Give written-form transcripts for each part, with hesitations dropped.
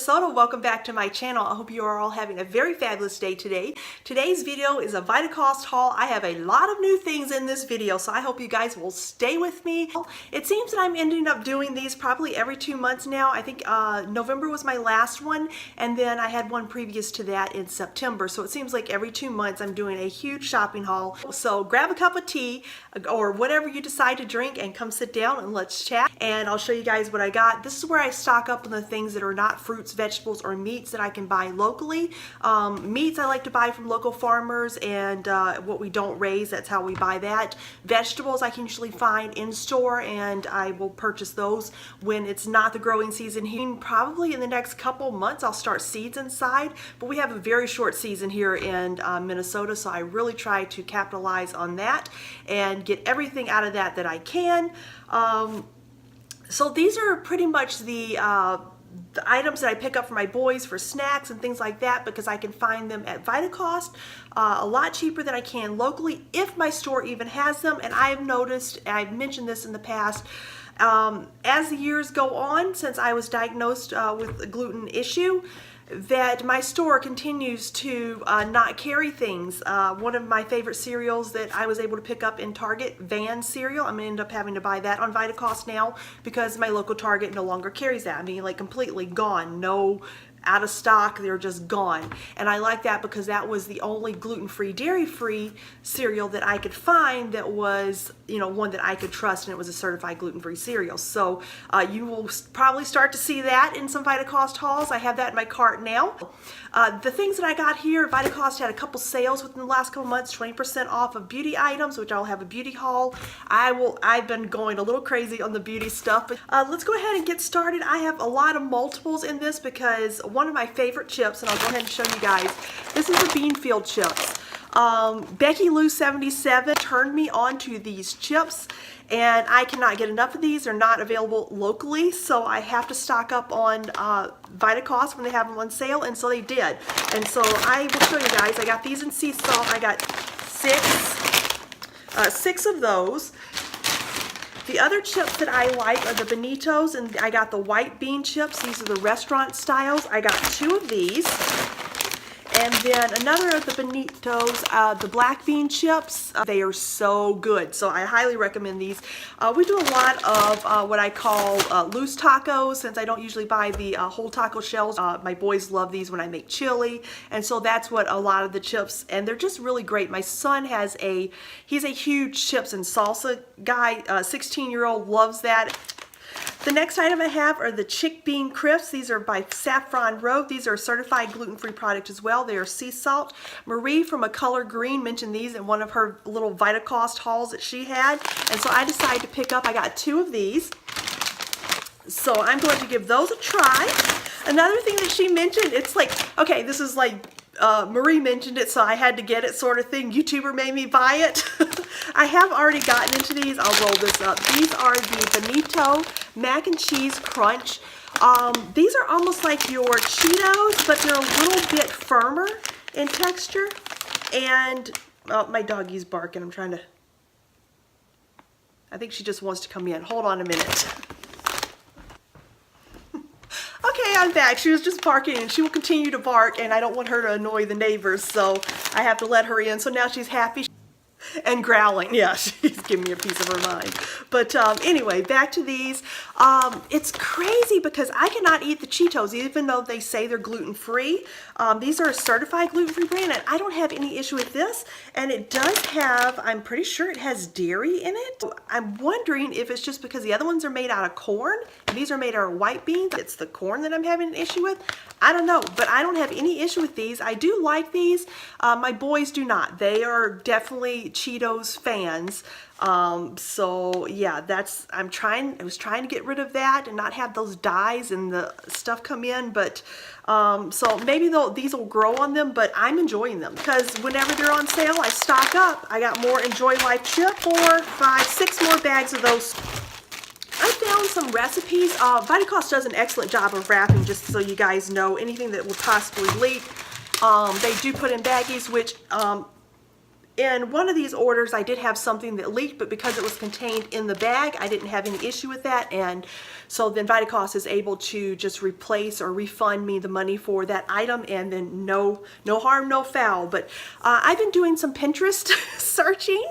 Minnesota. Welcome back to my channel. I hope you are all having a very fabulous day today. Today's video is a Vitacost haul. I have a lot of new things in this video, so I hope you guys will stay with me. It seems that I'm ending up doing these probably every 2 months now. I think November was my last one, and then I had one previous to that in September. So it seems like every 2 months I'm doing a huge shopping haul. So grab a cup of tea or whatever you decide to drink and come sit down and let's chat. And I'll show you guys what I got. This is where I stock up on the things that are not fruits, vegetables, or meats that I can buy locally. Meats I like to buy from local farmers, and what we don't raise, that's how we buy that. Vegetables I can usually find in store, and I will purchase those when it's not the growing season here. Probably in the next couple months I'll start seeds inside, but we have a very short season here in Minnesota, so I really try to capitalize on that and get everything out of that that I can. So these are pretty much the items that I pick up for my boys for snacks and things like that, because I can find them at Vitacost a lot cheaper than I can locally, if my store even has them. And I have noticed, I've mentioned this in the past, as the years go on, since I was diagnosed with a gluten issue, that my store continues to not carry things. One of my favorite cereals that I was able to pick up in Target, Van cereal, I'm gonna end up having to buy that on Vitacost now because my local Target no longer carries that. I mean, like completely gone, no out of stock, they're just gone. And I like that because that was the only gluten-free, dairy-free cereal that I could find that was, you know, one that I could trust, and it was a certified gluten-free cereal. So you will probably start to see that in some Vitacost hauls. I have that in my cart now. The things that I got here, Vitacost had a couple sales within the last couple months, 20% off of beauty items, which I'll have a beauty haul. I've been going a little crazy on the beauty stuff, but let's go ahead and get started. I have a lot of multiples in this because one of my favorite chips, and I'll go ahead and show you guys, this is the Beanfield chips. Becky Lou 77 turned me on to these chips, and I cannot get enough of these. They're not available locally, so I have to stock up on Vitacost when they have them on sale, and so they did. And so I will show you guys. I got these in sea salt. I got six of those. The other chips that I like are the Bonitos, and I got the white bean chips. These are the restaurant styles. I got 2 of these. And then another of the Bonitos, the black bean chips. They are so good, so I highly recommend these. We do a lot of what I call loose tacos, since I don't usually buy the whole taco shells. My boys love these when I make chili, and so that's what a lot of the chips, and they're just really great. My son has he's a huge chips and salsa guy. 16-year-old loves that. The next item I have are the Chick Bean Crisps. These are by Saffron Road. These are a certified gluten-free product as well. They are sea salt. Marie from A Color Green mentioned these in one of her little Vitacost hauls that she had, and so I decided to pick up. I got 2 of these, so I'm going to give those a try. Another thing that she mentioned, it's like, okay, this is like Marie mentioned it, so I had to get it sort of thing. YouTuber made me buy it. I have already gotten into these. I'll roll this up. These are the Bonito Mac and Cheese Crunch. These are almost like your Cheetos, but they're a little bit firmer in texture. And oh, my doggy's barking. I think she just wants to come in. Hold on a minute. Okay, I'm back. She was just barking, and she will continue to bark, and I don't want her to annoy the neighbors, so I have to let her in. So now she's happy and growling. Yeah, she's giving me a piece of her mind. But anyway, back to these. It's crazy because I cannot eat the Cheetos, even though they say they're gluten-free. These are a certified gluten-free brand, and I don't have any issue with this. And it does have, I'm pretty sure it has dairy in it. I'm wondering if it's just because the other ones are made out of corn, and these are made out of white beans. It's the corn that I'm having an issue with. I don't know, but I don't have any issue with these. I do like these. My boys do not. They are definitely Cheetos fans. So yeah, I was trying to get rid of that and not have those dyes and the stuff come in, but so maybe these will grow on them, but I'm enjoying them because whenever they're on sale, I stock up. I got more Enjoy Life chip, 4, 5, 6 more bags of those. I found some recipes. Vitacost does an excellent job of wrapping, just so you guys know. Anything that would possibly leak, they do put in baggies, which in one of these orders, I did have something that leaked, but because it was contained in the bag, I didn't have any issue with that. And so then Vitacost is able to just replace or refund me the money for that item, and then no harm, no foul. But I've been doing some Pinterest searching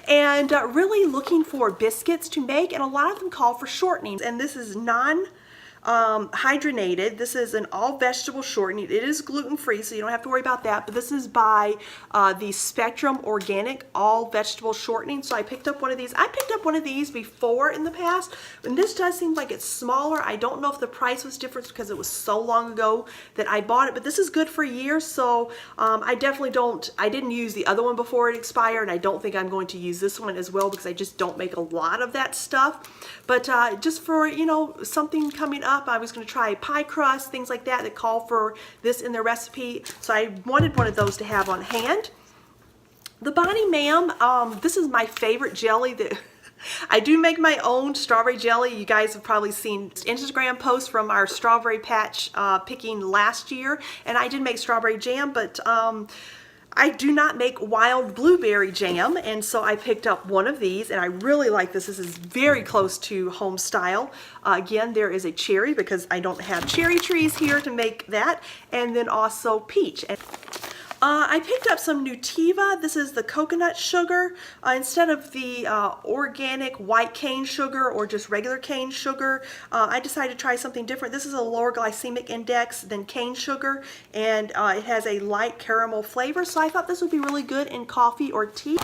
and really looking for biscuits to make, and a lot of them call for shortenings. And this is hydrogenated. This is an all vegetable shortening. It is gluten free, so you don't have to worry about that. But this is by the Spectrum Organic all vegetable shortening. So I picked up one of these. I picked up one of these before in the past, and this does seem like it's smaller. I don't know if the price was different because it was so long ago that I bought it, but this is good for years. So I didn't use the other one before it expired, and I don't think I'm going to use this one as well because I just don't make a lot of that stuff. But just for, you know, something coming up, I was going to try pie crust, things like that call for this in their recipe. So I wanted one of those to have on hand. The Bonnie Ma'am, this is my favorite jelly. That I do make my own strawberry jelly. You guys have probably seen Instagram posts from our strawberry patch picking last year, and I did make strawberry jam, but I do not make wild blueberry jam, and so I picked up one of these, and I really like this. This is very close to home style. Again, there is a cherry because I don't have cherry trees here to make that, and then also peach. I picked up some Nutiva. This is the coconut sugar. Instead of the organic white cane sugar or just regular cane sugar, I decided to try something different. This is a lower glycemic index than cane sugar, and it has a light caramel flavor, so I thought this would be really good in coffee or tea.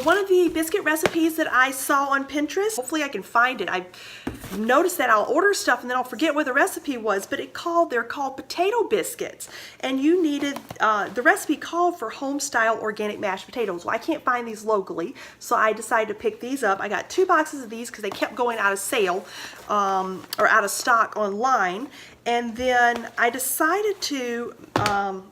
One of the biscuit recipes that I saw on Pinterest, hopefully I can find it. I've noticed that I'll order stuff and then I'll forget what the recipe was, but they're called potato biscuits, and you needed, the recipe called for home style organic mashed potatoes. Well, I can't find these locally, so I decided to pick these up. I got 2 boxes of these because they kept going out of sale or out of stock online, and then I decided to, I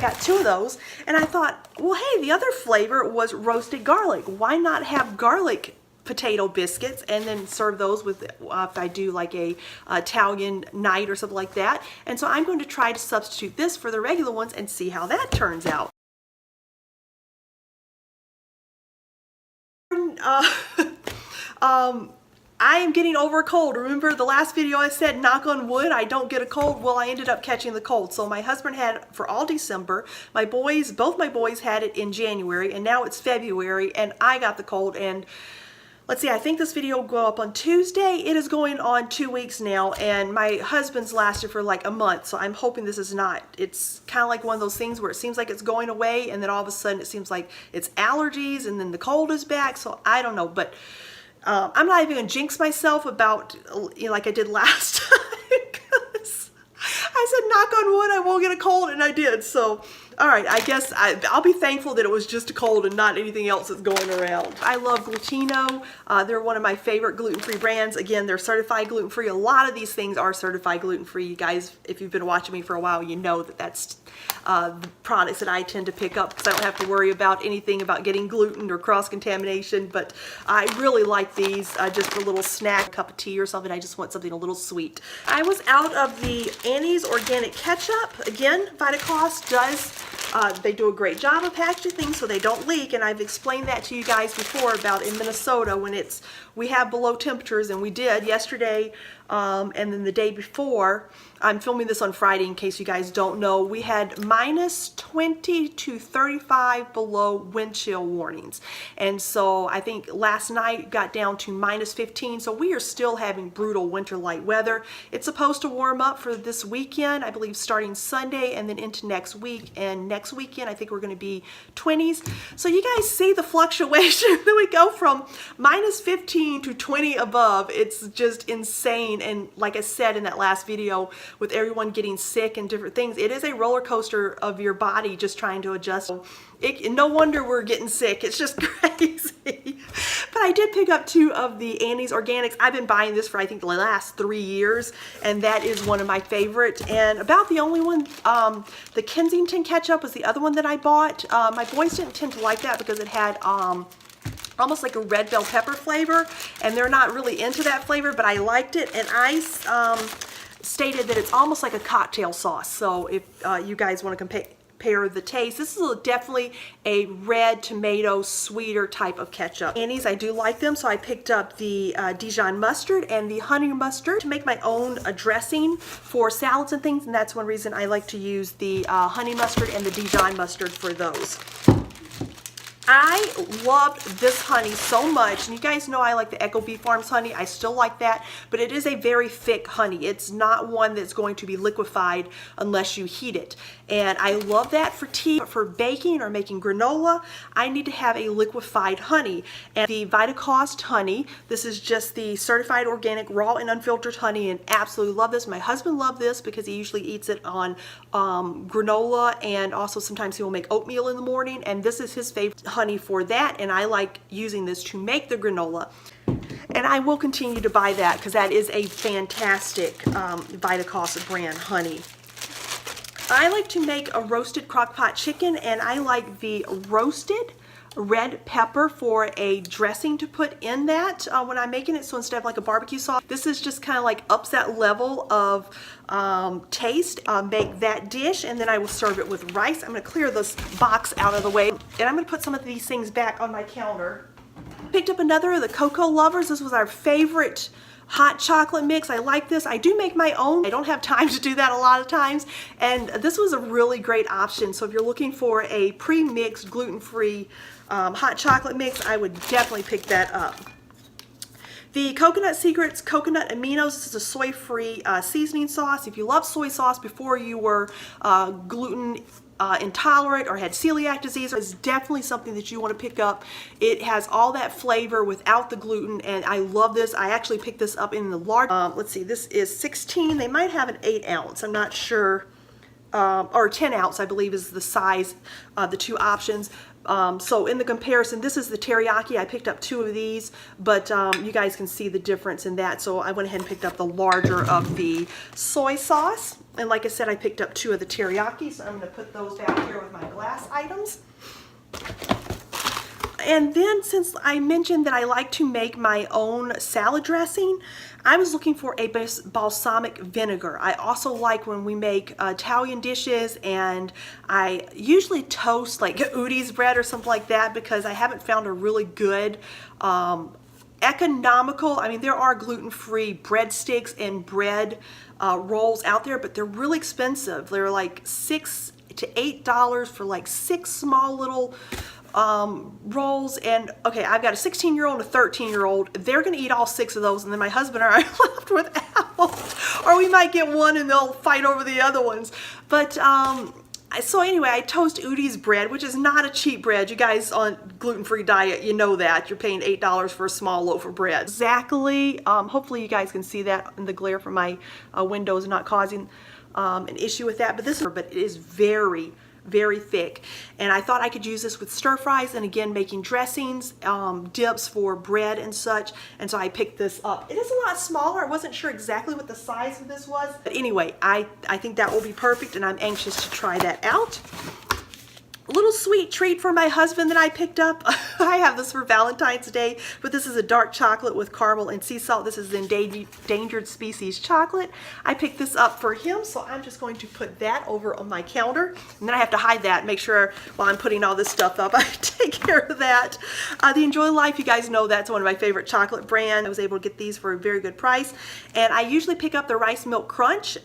got 2 of those, and I thought, well, hey, the other flavor was roasted garlic. Why not have garlic potato biscuits and then serve those with, if I do like a Italian night or something like that. And so I'm going to try to substitute this for the regular ones and see how that turns out. I am getting over a cold. Remember the last video I said, knock on wood, I don't get a cold? Well, I ended up catching the cold. So my husband had it for all December. Both my boys had it in January, and now it's February, and I got the cold. And let's see, I think this video will go up on Tuesday. It is going on 2 weeks now, and my husband's lasted for like a month, so I'm hoping this is not. It's kind of like one of those things where it seems like it's going away, and then all of a sudden it seems like it's allergies, and then the cold is back, so I don't know. But I'm not even going to jinx myself about, you know, like I did last time, because I said, knock on wood, I won't get a cold, and I did. So, all right, I guess I'll be thankful that it was just a cold and not anything else that's going around. I love Glutino. They're one of my favorite gluten-free brands. Again, they're certified gluten-free. A lot of these things are certified gluten-free. You guys, if you've been watching me for a while, you know that that's the products that I tend to pick up because I don't have to worry about anything about getting gluten or cross-contamination. But I really like these just for a little snack, cup of tea or something. I just want something a little sweet. I was out of the Annie's organic ketchup. Again, Vitacost does they do a great job of packaging things so they don't leak, and I've explained that to you guys before about in Minnesota when we have below temperatures, and we did yesterday and then the day before. I'm filming this on Friday in case you guys don't know. We had -20 to 35 below wind chill warnings, and so I think last night got down to -15, so we are still having brutal winter-like weather. It's supposed to warm up for this weekend, I believe starting Sunday and then into next week, and next weekend I think we're going to be 20s. So you guys see the fluctuation that we go from -15 to 20 above. It's just insane, and like I said in that last video, with everyone getting sick and different things, it is a roller coaster of your body just trying to adjust. No wonder we're getting sick. It's just crazy. But I did pick up 2 of the Annie's Organics. I've been buying this for I think the last 3 years, and that is one of my favorite, and about the only one. The Kensington ketchup was the other one that I bought. My boys didn't tend to like that because it had almost like a red bell pepper flavor, and they're not really into that flavor, but I liked it, and I stated that it's almost like a cocktail sauce. So if you guys want to compare the taste. This is definitely a red tomato sweeter type of ketchup. Annie's, I do like them, so I picked up the Dijon mustard and the honey mustard to make my own dressing for salads and things, and that's one reason I like to use the honey mustard and the Dijon mustard for those. I loved this honey so much, and you guys know I like the Echo Bee Farms honey. I still like that, but it is a very thick honey. It's not one that's going to be liquefied unless you heat it. And I love that for tea, but for baking or making granola, I need to have a liquefied honey. And the Vitacost honey, this is just the certified organic raw and unfiltered honey, and absolutely love this. My husband loved this because he usually eats it on granola, and also sometimes he will make oatmeal in the morning, and this is his favorite honey for that, and I like using this to make the granola. And I will continue to buy that because that is a fantastic Vitacost brand honey. I like to make a roasted crock-pot chicken, and I like the roasted red pepper for a dressing to put in that when I'm making it. So instead of like a barbecue sauce, this is just kind of like ups that level of taste. Make that dish, and then I will serve it with rice. I'm going to clear this box out of the way, and I'm going to put some of these things back on my counter. Picked up another of the Cocoa Lovers. This was our favorite hot chocolate mix. I like this. I do make my own. I don't have time to do that a lot of times, and this was a really great option. So if you're looking for a pre-mixed gluten-free hot chocolate mix, I would definitely pick that up. The Coconut Secrets Coconut Aminos. This is a soy-free seasoning sauce. If you love soy sauce before you were gluten intolerant or had celiac disease, it's definitely something that you want to pick up. It has all that flavor without the gluten, and I love this. I actually picked this up in the large, let's see, this is 16. They might have an 8 ounce, I'm not sure, or 10 ounce I believe is the size, the two options. So in the comparison, this is the teriyaki. I picked up 2 of these, but you guys can see the difference in that. So I went ahead and picked up the larger of the soy sauce. And like I said, I picked up 2 of the teriyaki. So I'm going to put those back here with my glass items. And then, since I mentioned that I like to make my own salad dressing, I was looking for a balsamic vinegar. I also like when we make Italian dishes, and I usually toast like Udi's bread or something like that, because I haven't found a really good economical, I mean, there are gluten-free breadsticks and bread rolls out there, but they're really expensive. They're like $6 to $8 for like 6 small little rolls. And okay, I've got a 16-year-old and a 13-year-old. They're going to eat all 6 of those, and then my husband and I are left without, or we might get one and they'll fight over the other ones. But so anyway, I toast Udi's bread, which is not a cheap bread. You guys on gluten-free diet, you know that. You're paying $8 for a small loaf of bread. Exactly. Hopefully you guys can see that in the glare from my windows, not causing an issue with that. But it is very, very thick, and I thought I could use this with stir fries, and again making dressings, dips for bread and such, and so I picked this up. It is a lot smaller. I wasn't sure exactly what the size of this was, but anyway, I think that will be perfect, and I'm anxious to try that out. A little sweet treat for my husband that I picked up. I have this for Valentine's Day, but this is a dark chocolate with caramel and sea salt. This is endangered species chocolate. I picked this up for him, so I'm just going to put that over on my counter. And then I have to hide that, make sure while I'm putting all this stuff up, I take care of that. The Enjoy Life, you guys know that's one of my favorite chocolate brands. I was able to get these for a very good price. And I usually pick up the Rice Milk Crunch,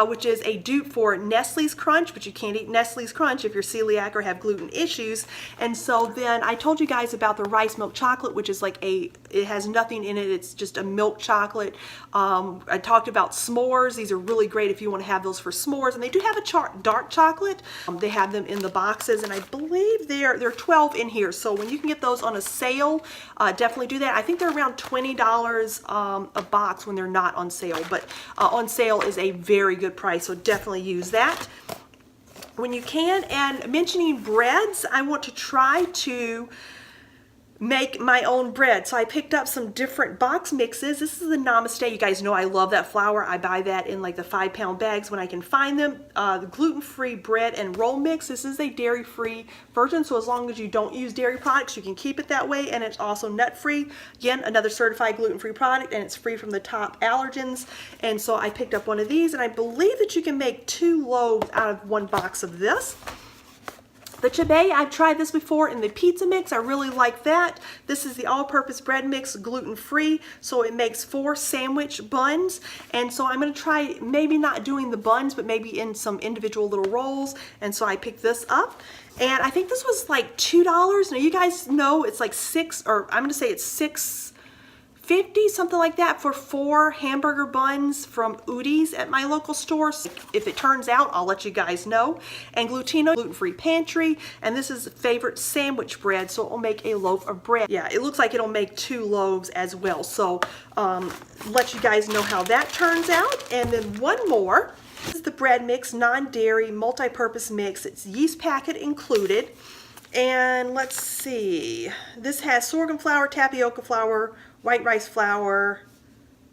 which is a dupe for Nestle's Crunch, but you can't eat Nestle's Crunch if you're celiac or have gluten issues. And so then I told you guys about the rice milk chocolate, which is like it has nothing in it. It's just a milk chocolate. I talked about s'mores. These are really great if you want to have those for s'mores. And they do have a dark chocolate. They have them in the boxes, and I believe they're 12 in here. So when you can get those on a sale, definitely do that. I think they're around $20 a box when they're not on sale, but on sale is a very good price, so definitely use that when you can. And mentioning breads, I want to try to make my own bread. So I picked up some different box mixes. This is the Namaste. You guys know I love that flour. I buy that in like the 5-pound bags when I can find them. The gluten-free bread and roll mix. This is a dairy-free version, so as long as you don't use dairy products, you can keep it that way, and it's also nut-free. Again, another certified gluten-free product, and it's free from the top allergens. And so I picked up one of these, and I believe that you can make 2 loaves out of 1 box of this. The Chebe, I've tried this before in the pizza mix. I really like that. This is the all-purpose bread mix, gluten-free, so it makes 4 sandwich buns. And so I'm going to try maybe not doing the buns, but maybe in some individual little rolls. And so I picked this up. And I think this was like $2. Now you guys know it's like I'm going to say it's $6.50, something like that, for 4 hamburger buns from Udi's at my local store. So if it turns out, I'll let you guys know. And Glutino, gluten-free pantry, and this is favorite sandwich bread, so it'll make a loaf of bread. Yeah, it looks like it'll make 2 loaves as well. So let you guys know how that turns out. And then one more. This is the bread mix, non-dairy, multi-purpose mix. It's yeast packet included. And let's see, this has sorghum flour, tapioca flour, white rice flour,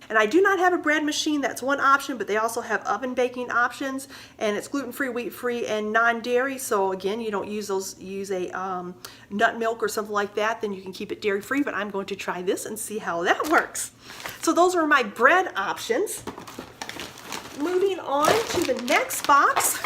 and I do not have a bread machine. That's one option, but they also have oven baking options, and it's gluten-free, wheat-free, and non-dairy. So again, you don't use a nut milk or something like that, then you can keep it dairy-free, but I'm going to try this and see how that works. So those are my bread options. Moving on to the next box.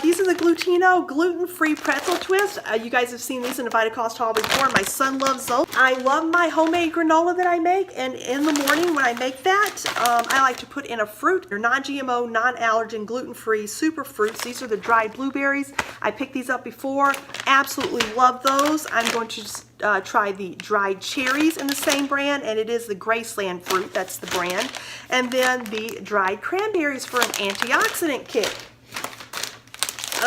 These are the Glutino gluten-free pretzel twist. You guys have seen these in a Vitacost haul before. My son loves those. I love my homemade granola that I make, and in the morning when I make that, I like to put in a fruit. They're non-GMO, non-allergen, gluten-free, super fruits. These are the dried blueberries. I picked these up before. Absolutely love those. I'm going to try the dried cherries in the same brand, and it is the Graceland fruit. That's the brand. And then the dried cranberries for an antioxidant kick.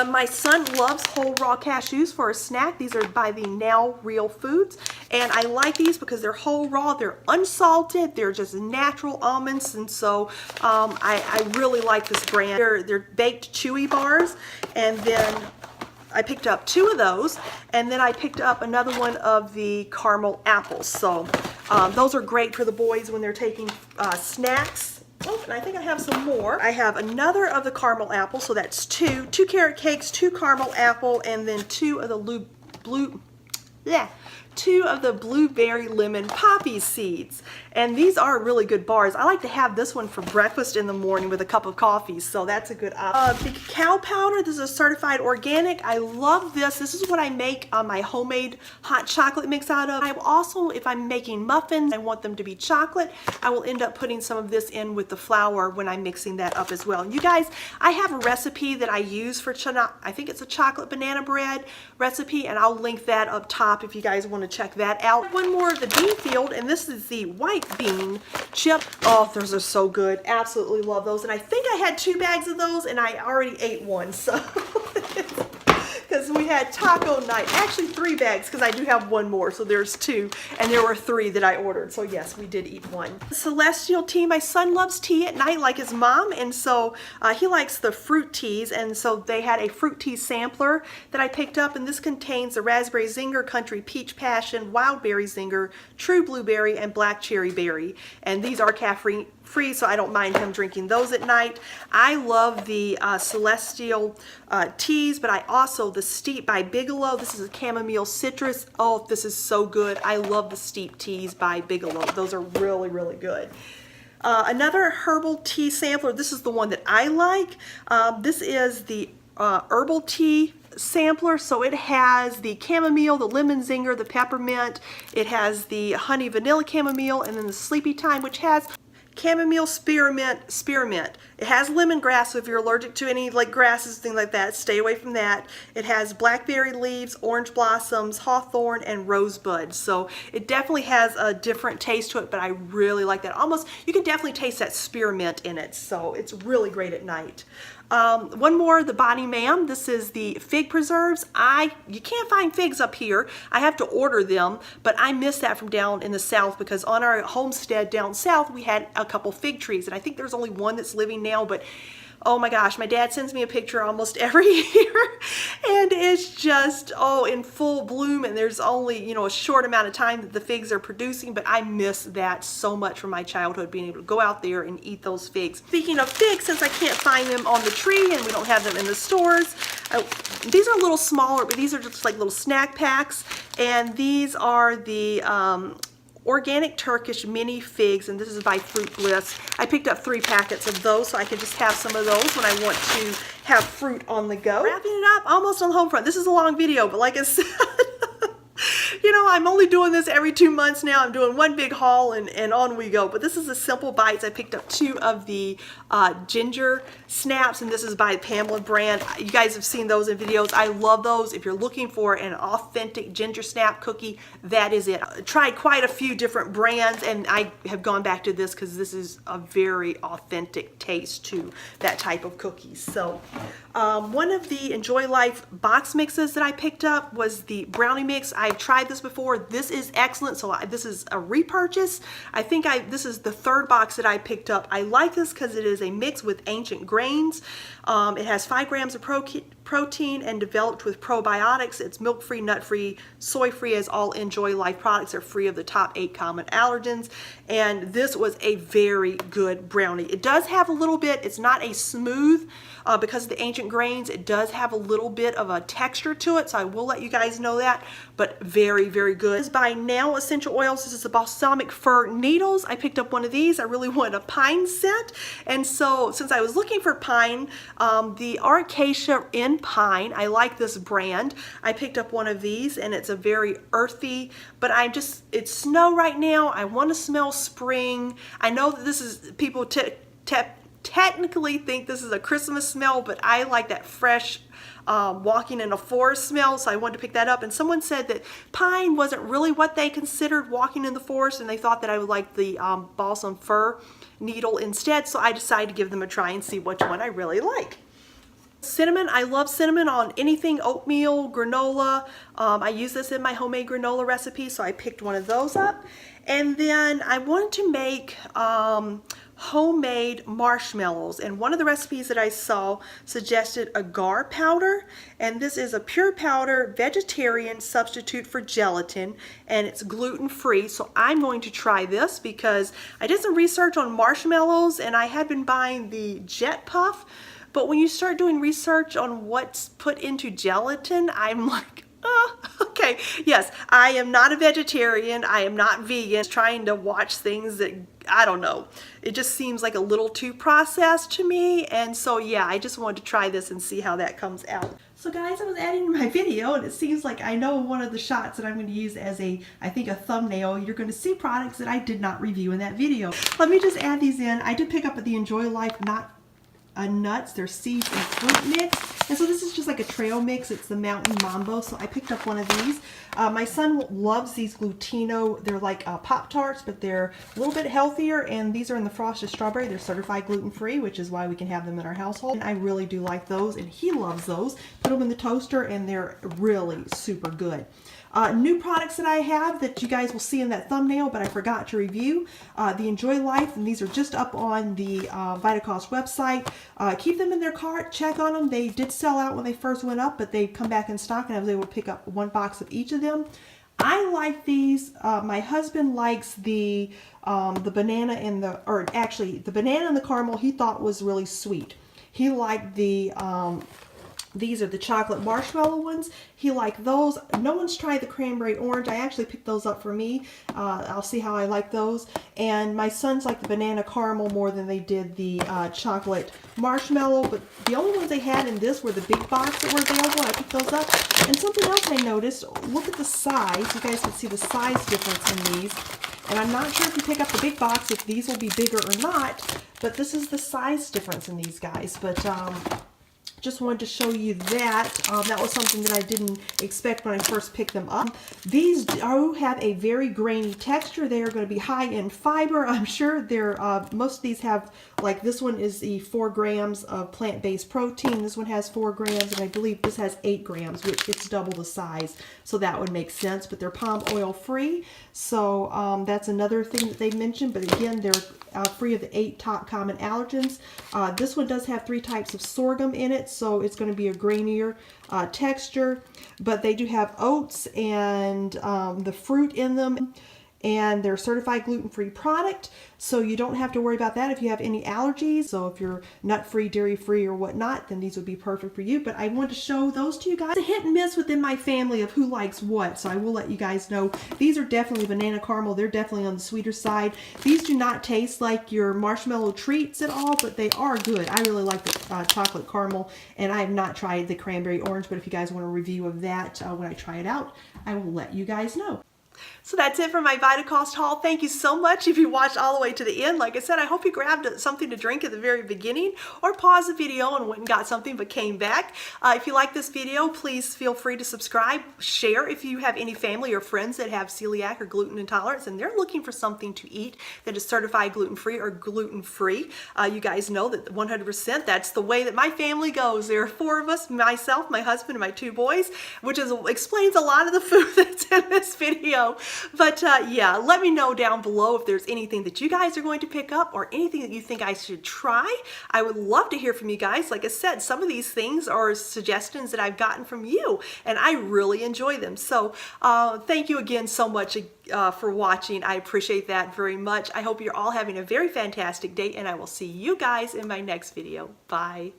My son loves whole raw cashews for a snack. These are by the Now Real Foods, and I like these because they're whole raw, they're unsalted, they're just natural almonds, and so I really like this brand. They're baked chewy bars, and then I picked up 2 of those, and then I picked up another one of the caramel apples. So those are great for the boys when they're taking snacks. Oh, and I think I have some more. I have another of the caramel apple, so that's 2 carrot cakes, 2 caramel apple, and then 2 of the two of the blueberry lemon poppy seeds. And these are really good bars. I like to have this one for breakfast in the morning with a cup of coffee, so that's a good option. The cacao powder, this is a certified organic. I love this. This is what I make my homemade hot chocolate mix out of. I will also, if I'm making muffins, I want them to be chocolate, I will end up putting some of this in with the flour when I'm mixing that up as well. And you guys, I have a recipe that I use for, I think it's a chocolate banana bread recipe, and I'll link that up top if you guys want to check that out. One more of the bean field, and this is the white bean chip. Oh, those are so good. Absolutely love those. And I think I had 2 bags of those, and I already ate one, so because we had taco night. Actually 3 bags, because I do have one more, so there's 2, and there were 3 that I ordered, so yes, we did eat one. Celestial tea. My son loves tea at night like his mom, and so he likes the fruit teas, and so they had a fruit tea sampler that I picked up, and this contains the raspberry zinger, country peach passion, wild berry zinger, true blueberry, and black cherry berry, and these are caffeine free, so I don't mind him drinking those at night. I love the Celestial teas, but I also, the Steep by Bigelow, this is a chamomile citrus. Oh, this is so good. I love the Steep teas by Bigelow. Those are really, really good. Another herbal tea sampler, this is the one that I like. This is the herbal tea sampler, so it has the chamomile, the lemon zinger, the peppermint, it has the honey vanilla chamomile, and then the sleepy time, which has chamomile spearmint. It has lemongrass, so if you're allergic to any like grasses, things like that, stay away from that. It has blackberry leaves, orange blossoms, hawthorn, and rosebud. So it definitely has a different taste to it, but I really like that. Almost, you can definitely taste that spearmint in it, so it's really great at night. One more, the Body Ma'am. This is the fig preserves. You can't find figs up here. I have to order them, but I miss that from down in the south because on our homestead down south, we had a couple fig trees, and I think there's only one that's living now, but oh my gosh, my dad sends me a picture almost every year, and it's just, oh, in full bloom, and there's only, you know, a short amount of time that the figs are producing, but I miss that so much from my childhood, being able to go out there and eat those figs. Speaking of figs, since I can't find them on the tree and we don't have them in the stores, these are a little smaller, but these are just like little snack packs, and these are the organic Turkish mini figs, and this is by Fruit Bliss. I picked up 3 packets of those so I can just have some of those when I want to have fruit on the go. Wrapping it up, almost on the home front. This is a long video, but like I said, you know, I'm only doing this every 2 months now. I'm doing one big haul and on we go. But this is a Simple Bites. I picked up 2 of the ginger snaps, and this is by Pamela brand. You guys have seen those in videos. I love those. If you're looking for an authentic ginger snap cookie, that is it. I tried quite a few different brands, and I have gone back to this because this is a very authentic taste to that type of cookies. So one of the Enjoy Life box mixes that I picked up was the brownie mix. I've tried this before. This is excellent. So this is a repurchase. I think this is the 3rd box that I picked up. I like this because it is a mix with ancient grains. It has 5 grams of protein and developed with probiotics. It's milk-free, nut-free, soy-free, as all Enjoy Life products are free of the top 8 common allergens. And this was a very good brownie. It does have a little bit, it's not a smooth, because of the ancient grains, it does have a little bit of a texture to it, so I will let you guys know that, but very, very good. This is by Now Essential Oils. This is the balsamic fir needles. I picked up one of these. I really wanted a pine scent, and so since I was looking for pine, the Acacia in Pine, I like this brand. I picked up one of these, and it's a very earthy, but it's snow right now. I want to smell spring. I know that this is, people technically think this is a Christmas smell, but I like that fresh walking in a forest smell, so I wanted to pick that up. And someone said that pine wasn't really what they considered walking in the forest, and they thought that I would like the balsam fir needle instead, so I decided to give them a try and see which one I really like. Cinnamon, I love cinnamon on anything, oatmeal, granola. I use this in my homemade granola recipe, so I picked one of those up. And then I wanted to make homemade marshmallows, and one of the recipes that I saw suggested agar powder, and this is a pure powder vegetarian substitute for gelatin, and it's gluten-free. So I'm going to try this because I did some research on marshmallows, and I had been buying the Jet Puff, but when you start doing research on what's put into gelatin, I'm like, oh, okay, yes, I am not a vegetarian, I am not vegan, trying to watch things that, I don't know, it just seems like a little too processed to me, and so yeah, I just wanted to try this and see how that comes out. So guys, I was adding my video, and it seems like I know one of the shots that I'm going to use as I think a thumbnail, you're going to see products that I did not review in that video. Let me just add these in. I did pick up the Enjoy Life nuts, their seeds and fruit mix, and so this is just like a trail mix. It's the Mountain Mambo, so I picked up one of these. My son loves these Glutino. They're like Pop-Tarts, but they're a little bit healthier, and these are in the frosted strawberry. They're certified gluten-free, which is why we can have them in our household, and I really do like those, and he loves those. Put them in the toaster, and they're really super good. New products that I have that you guys will see in that thumbnail, but I forgot to review. The Enjoy Life, and these are just up on the Vitacost website. Keep them in their cart, check on them. They did sell out when they first went up, but they come back in stock, and I was able to pick up 1 box of each of them. I like these. My husband likes the banana and the banana and the caramel. He thought was really sweet. He liked the these are the chocolate marshmallow ones. He liked those. No one's tried the cranberry orange. I actually picked those up for me. I'll see how I like those. And my sons like the banana caramel more than they did the chocolate marshmallow. But the only ones they had in this were the big box that were available. I picked those up. And something else I noticed, look at the size. You guys can see the size difference in these. And I'm not sure if you pick up the big box if these will be bigger or not. But this is the size difference in these guys. But just wanted to show you that. That was something that I didn't expect when I first picked them up. These do have a very grainy texture. They are going to be high in fiber. I'm sure they're, most of these have, like this one is the 4 grams of plant-based protein. This one has 4 grams, and I believe this has 8 grams, which it's double the size. So that would make sense, but they're palm oil free. So that's another thing that they mentioned, but again, they're free of the 8 top common allergens. This one does have 3 types of sorghum in it, so it's going to be a grainier texture, but they do have oats and the fruit in them. and they're certified gluten-free product, so you don't have to worry about that if you have any allergies. So if you're nut-free, dairy-free, or whatnot, then these would be perfect for you. But I want to show those to you guys. It's a hit and miss within my family of who likes what, so I will let you guys know. These are definitely banana caramel. They're definitely on the sweeter side. These do not taste like your marshmallow treats at all, but they are good. I really like the chocolate caramel, and I have not tried the cranberry orange, but if you guys want a review of that when I try it out, I will let you guys know. So that's it for my Vitacost haul. Thank you so much if you watched all the way to the end. Like I said, I hope you grabbed something to drink at the very beginning or paused the video and went and got something but came back. If you like this video, please feel free to subscribe, share if you have any family or friends that have celiac or gluten intolerance and they're looking for something to eat that is certified gluten-free or gluten-free. You guys know that 100% that's the way that my family goes. There are 4 of us, myself, my husband, and my 2 boys, which explains a lot of the food that's in this video. But yeah, let me know down below if there's anything that you guys are going to pick up or anything that you think I should try. I would love to hear from you guys. Like I said, some of these things are suggestions that I've gotten from you, and I really enjoy them. So thank you again so much for watching. I appreciate that very much. I hope you're all having a very fantastic day, and I will see you guys in my next video. Bye.